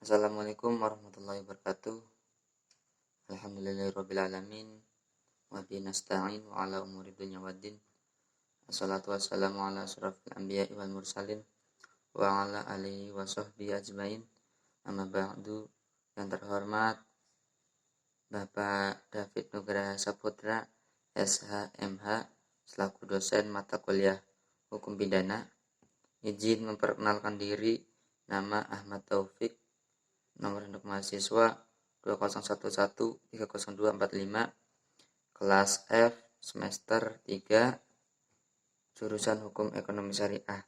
Assalamualaikum warahmatullahi wabarakatuh. Alhamdulillahirrabbilalamin. Wa bihi nasta'in wa ala umuri dunya waddin. Assalatu wassalamu ala asyrafil anbiya'i wal mursalin wa ala alihi wa sahbihi ajmain. Amma ba'du. Yang terhormat Bapak David Nugraha Saputra, SHMH, selaku dosen mata kuliah Hukum Pidana, izin memperkenalkan diri. Nama Ahmad Taufik, nomor induk mahasiswa 2011300245, kelas F, semester 3, jurusan Hukum Ekonomi Syariah.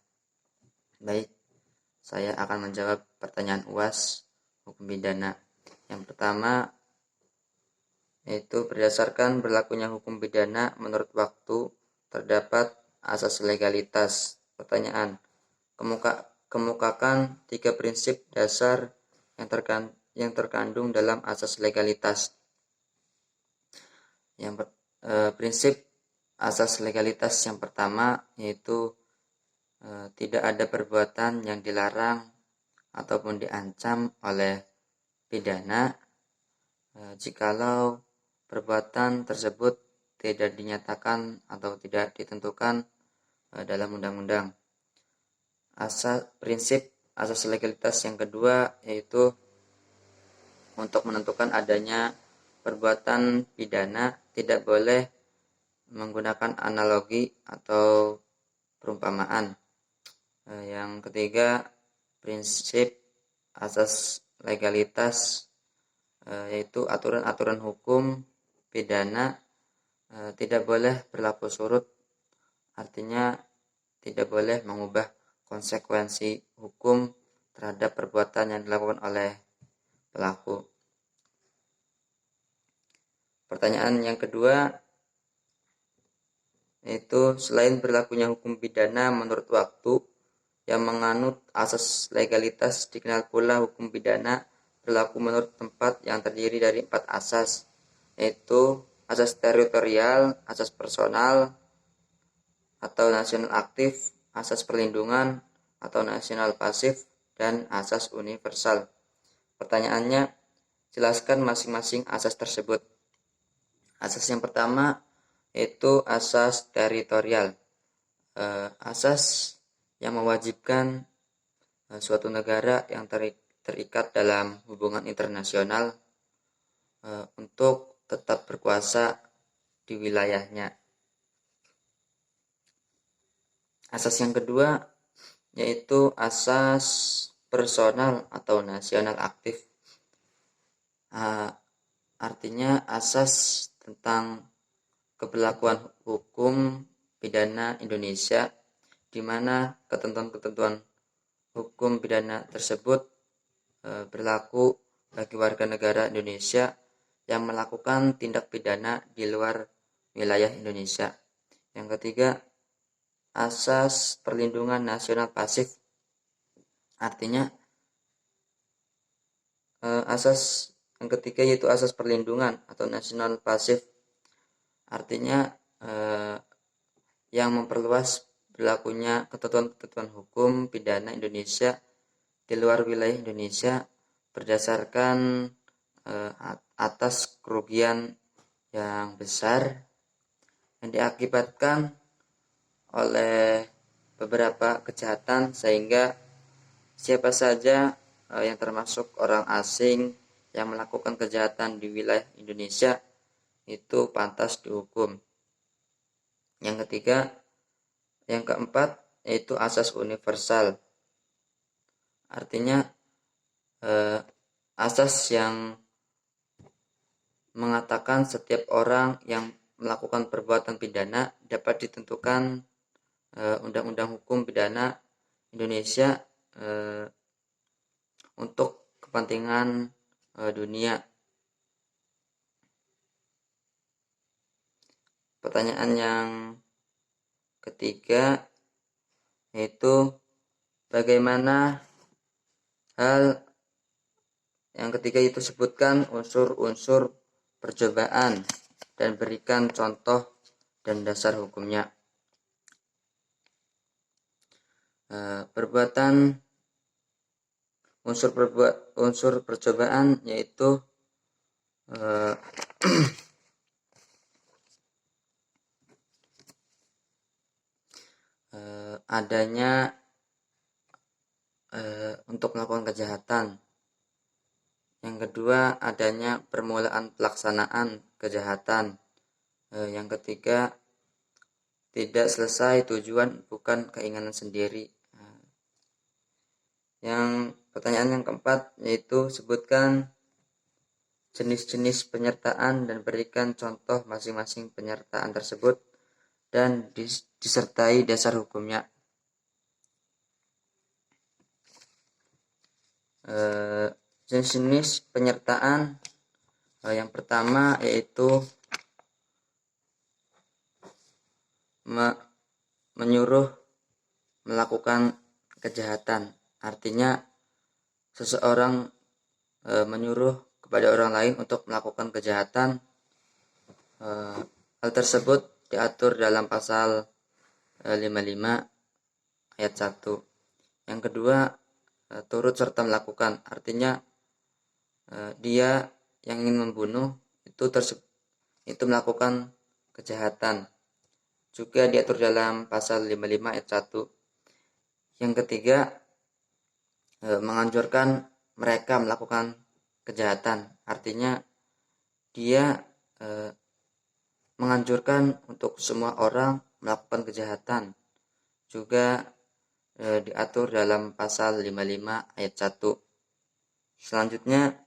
Baik, saya akan menjawab pertanyaan UAS Hukum Pidana. Yang pertama, yaitu berdasarkan berlakunya hukum pidana menurut waktu, terdapat asas legalitas. Pertanyaan, kemukakan 3 prinsip dasar yang terkandung dalam asas legalitas. Prinsip asas legalitas yang pertama yaitu tidak ada perbuatan yang dilarang ataupun diancam oleh pidana jikalau perbuatan tersebut tidak dinyatakan atau tidak ditentukan dalam undang-undang. Prinsip asas legalitas yang kedua yaitu untuk menentukan adanya perbuatan pidana tidak boleh menggunakan analogi atau perumpamaan. Yang ketiga, prinsip asas legalitas yaitu aturan-aturan hukum pidana tidak boleh berlaku surut, artinya tidak boleh mengubah konsekuensi hukum terhadap perbuatan yang dilakukan oleh pelaku. Pertanyaan yang kedua yaitu selain berlakunya hukum pidana menurut waktu yang menganut asas legalitas, dikenal pula hukum pidana berlaku menurut tempat yang terdiri dari 4 asas, yaitu asas teritorial, asas personal atau nasional aktif, asas perlindungan atau nasional pasif, dan asas universal. Pertanyaannya, jelaskan masing-masing asas tersebut. Asas yang pertama yaitu asas teritorial. Asas yang mewajibkan suatu negara yang terikat dalam hubungan internasional untuk tetap berkuasa di wilayahnya. Asas yang kedua yaitu asas personal atau nasional aktif. Artinya asas tentang keberlakuan hukum pidana Indonesia, di mana ketentuan-ketentuan hukum pidana tersebut berlaku bagi warga negara Indonesia yang melakukan tindak pidana di luar wilayah Indonesia. Yang ketiga, asas perlindungan nasional pasif. Artinya asas yang ketiga yaitu asas perlindungan atau nasional pasif. Artinya yang memperluas berlakunya ketentuan-ketentuan hukum pidana Indonesia di luar wilayah Indonesia berdasarkan atas kerugian yang besar yang diakibatkan oleh beberapa kejahatan, sehingga siapa saja yang termasuk orang asing yang melakukan kejahatan di wilayah Indonesia itu pantas dihukum. Yang keempat yaitu asas universal. Artinya asas yang mengatakan setiap orang yang melakukan perbuatan pidana dapat ditentukan undang-undang hukum pidana Indonesia untuk kepentingan dunia. Pertanyaan yang ketiga yaitu bagaimana hal yang ketiga itu sebutkan unsur-unsur percobaan dan berikan contoh dan dasar hukumnya. Perbuatan Unsur percobaan yaitu adanya untuk melakukan kejahatan. Yang kedua, adanya permulaan pelaksanaan kejahatan. Yang ketiga, tidak selesai tujuan bukan keinginan sendiri. Yang pertanyaan yang keempat yaitu sebutkan jenis-jenis penyertaan dan berikan contoh masing-masing penyertaan tersebut dan disertai dasar hukumnya. Jenis-jenis penyertaan yang pertama yaitu menyuruh melakukan kejahatan. Artinya seseorang menyuruh kepada orang lain untuk melakukan kejahatan. Hal tersebut diatur dalam pasal 55 ayat 1. Yang kedua, turut serta melakukan. Artinya dia yang ingin membunuh itu melakukan kejahatan. Juga diatur dalam pasal 55 ayat 1. Yang ketiga, menganjurkan mereka melakukan kejahatan. Artinya dia menganjurkan untuk semua orang melakukan kejahatan. Juga diatur dalam pasal 55 ayat 1. Selanjutnya,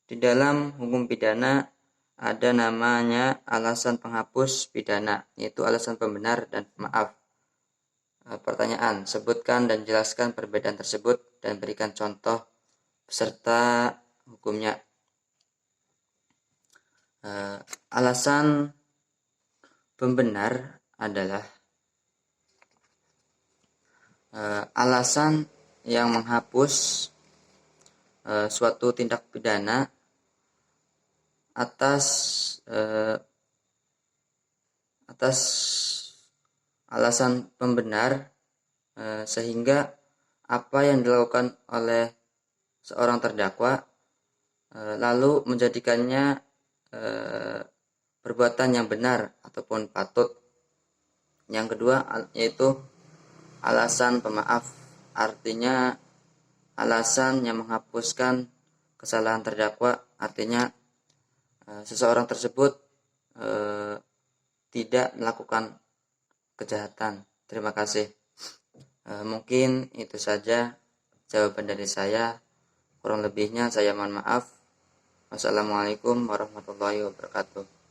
di dalam hukum pidana ada namanya alasan penghapus pidana, yaitu alasan pembenar dan pemaaf. Pertanyaan, sebutkan dan jelaskan perbedaan tersebut dan berikan contoh beserta hukumnya. Alasan pembenar adalah alasan yang menghapus suatu tindak pidana atas alasan pembenar sehingga apa yang dilakukan oleh seorang terdakwa lalu menjadikannya perbuatan yang benar ataupun patut. Yang kedua yaitu alasan pemaaf, artinya alasan yang menghapuskan kesalahan terdakwa, artinya seseorang tersebut tidak melakukan kejahatan. Terima kasih. Mungkin itu saja jawaban dari saya. Kurang lebihnya saya mohon maaf. Wassalamualaikum warahmatullahi wabarakatuh.